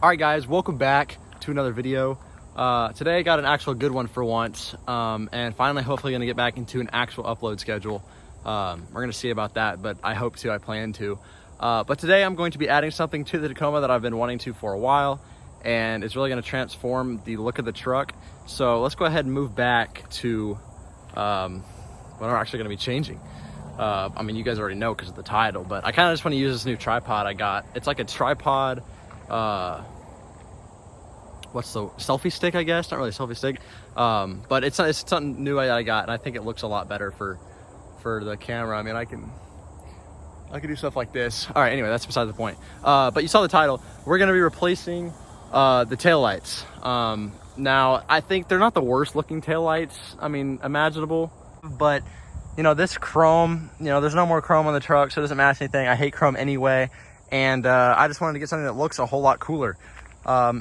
All right guys, welcome back to another video. Today I got an actual good one for once, and finally hopefully gonna get back into an actual upload schedule. We're gonna see about that, but I hope to, I plan to. But today I'm going to be adding something to the Tacoma that I've been wanting to for a while, and it's really gonna transform the look of the truck. So let's go ahead and move back to what we're actually gonna be changing. I mean, you guys already know because of the title, but I kind of just want to use this new tripod I got. It's like a tripod, what's the selfie stick, I guess? Not really a selfie stick, but it's something new I got, and I think it looks a lot better for the camera. I mean, I can do stuff like this. All right, anyway, that's beside the point. But you saw the title. We're gonna be replacing the taillights. Now, I think they're not the worst looking taillights, I mean, imaginable, but you know, this chrome, you know, there's no more chrome on the truck, so it doesn't match anything. I hate chrome anyway, and I just wanted to get something that looks a whole lot cooler.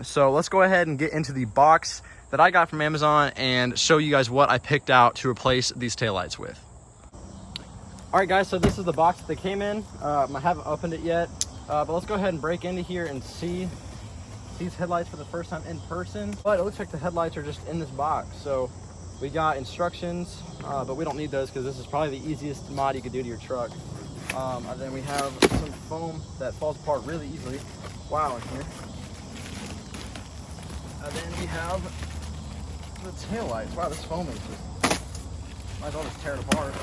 So let's go ahead and get into the box that I got from Amazon and show you guys what I picked out to replace these taillights with. All right guys, so this is the box that they came in. I haven't opened it yet, but let's go ahead and break into here and see these headlights for the first time in person. But it looks like the headlights are just in this box. So we got instructions, but we don't need those because this is probably the easiest mod you could do to your truck. And then we have some foam that falls apart really easily. Wow, in here. And then we have the taillights. Wow, this foam is just, might as well just tear it apart.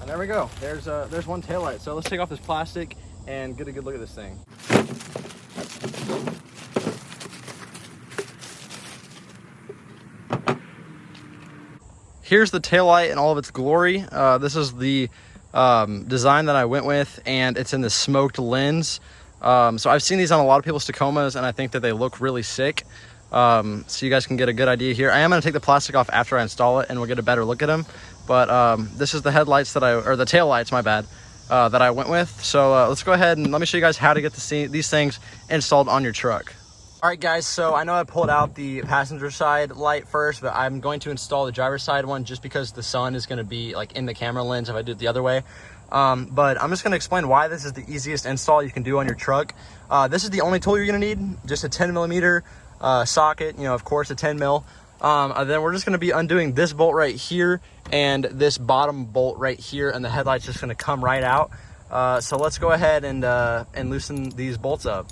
And there we go. There's one taillight. So let's take off this plastic and get a good look at this thing. Here's the taillight in all of its glory. This is the design that I went with, and it's in the smoked lens. So I've seen these on a lot of people's Tacomas, and I think that they look really sick. So you guys can get a good idea here. I am going to take the plastic off after I install it, and we'll get a better look at them. But this is the headlights that or the taillights, my bad, that I went with. So let's go ahead and let me show you guys how to get these things installed on your truck. All right guys, so I know I pulled out the passenger side light first, but I'm going to install the driver's side one just because the sun is going to be like in the camera lens if I do it the other way. But I'm just going to explain why this is the easiest install you can do on your truck. This is the only tool you're going to need, just a 10mm socket, you know, of course a 10 mil. And then we're just going to be undoing this bolt right here and this bottom bolt right here, and the headlight's just going to come right out. So let's go ahead and loosen these bolts up.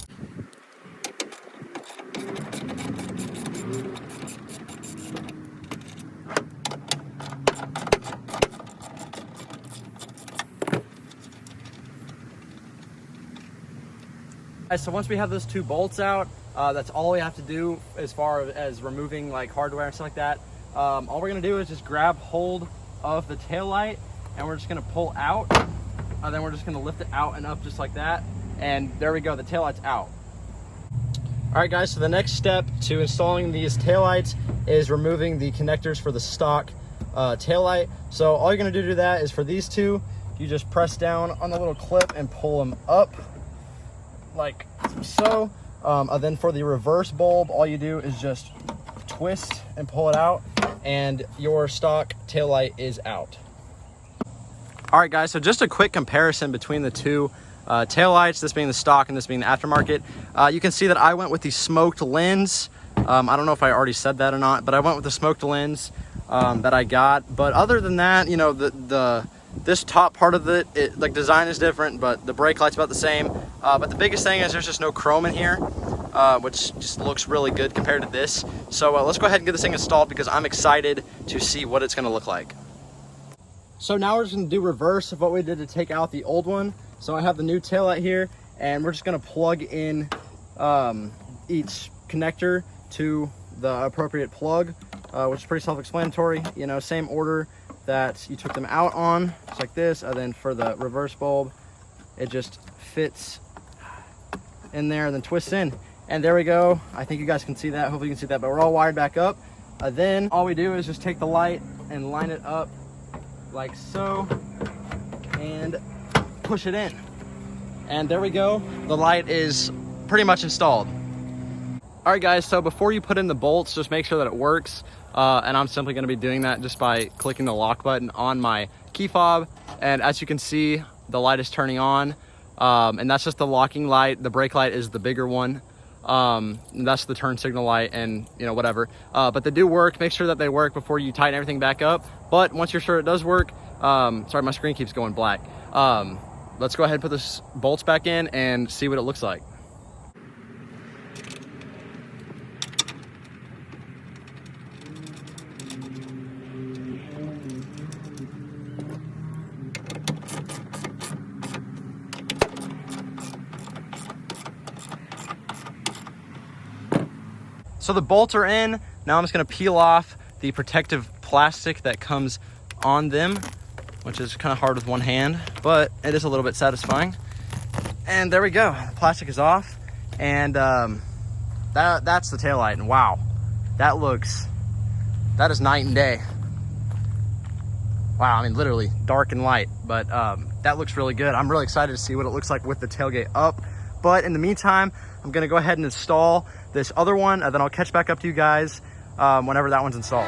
So once we have those two bolts out, that's all we have to do as far as removing like hardware and stuff like that. All we're gonna do is just grab hold of the tail light, and we're just gonna pull out, and then we're just gonna lift it out and up just like that, and there we go, the tail light's out. All right guys, so the next step to installing these tail lights is removing the connectors for the stock tail light. So all you're gonna do to that is for these two, you just press down on the little clip and pull them up like so. And then for the reverse bulb, all you do is just twist and pull it out, and your stock taillight is out. All right guys, so just a quick comparison between the two taillights, this being the stock and this being the aftermarket. You can see that I went with the smoked lens. I don't know if I already said that or not, but I went with the smoked lens that I got. But other than that, you know, this top part of it, like design is different, but the brake light's about the same. But the biggest thing is there's just no chrome in here, which just looks really good compared to this. So let's go ahead and get this thing installed because I'm excited to see what it's gonna look like. So now we're just gonna do reverse of what we did to take out the old one. So I have the new taillight here, and we're just gonna plug in each connector to the appropriate plug, which is pretty self-explanatory. You know, same order that you took them out on, just like this. And then for the reverse bulb, it just fits in there and then twists in, and there we go. I think you guys can see that, hopefully you can see that, but we're all wired back up. Then all we do is just take the light and line it up like so and push it in, and there we go, the light is pretty much installed. All right guys, so before you put in the bolts, just make sure that it works. And I'm simply going to be doing that just by clicking the lock button on my key fob, and as you can see, the light is turning on. And that's just the locking light. The brake light is the bigger one. That's the turn signal light and, you know, whatever. But they do work. Make sure that they work before you tighten everything back up. But once you're sure it does work, sorry, my screen keeps going black. Let's go ahead and put the bolts back in and see what it looks like. So the bolts are in. Now I'm just gonna peel off the protective plastic that comes on them, which is kind of hard with one hand, but it is a little bit satisfying. And there we go, the plastic is off. And that's the taillight, and wow, that is night and day. Wow, I mean, literally dark and light, but that looks really good. I'm really excited to see what it looks like with the tailgate up. But in the meantime, I'm gonna go ahead and install this other one, and then I'll catch back up to you guys whenever that one's installed.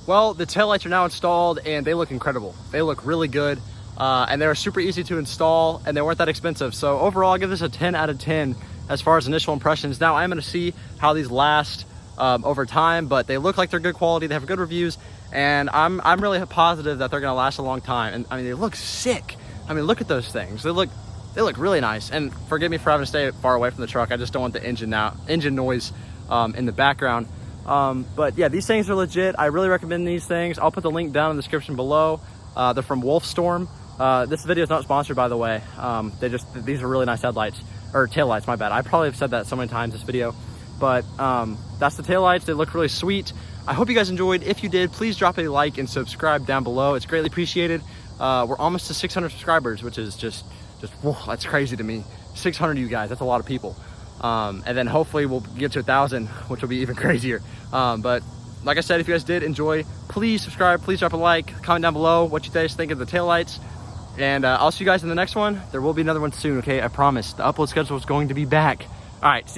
Well, the taillights are now installed and they look incredible. They look really good, and they were super easy to install and they weren't that expensive. So overall, I'll give this a 10 out of 10 as far as initial impressions. Now I'm gonna see how these last over time, but they look like they're good quality. They have good reviews, and I'm really positive that they're gonna last a long time. And I mean, they look sick. I mean, look at those things. They look really nice. And forgive me for having to stay far away from the truck. I just don't want the engine noise in the background. But yeah, these things are legit. I really recommend these things. I'll put the link down in the description below. They're from WOLFSTORM. This video is not sponsored, by the way. These are really nice headlights, or taillights, my bad. I probably have said that so many times this video, but that's the taillights. They look really sweet. I hope you guys enjoyed. If you did, please drop a like and subscribe down below. It's greatly appreciated. We're almost to 600 subscribers, which is just whoa, that's crazy to me. 600 of you guys, that's a lot of people. And then hopefully we'll get to 1,000, which will be even crazier. But like I said, if you guys did enjoy, please subscribe, please drop a like, comment down below what you guys think of the taillights. And I'll see you guys in the next one. There will be another one soon, okay? I promise. The upload schedule is going to be back. All right, see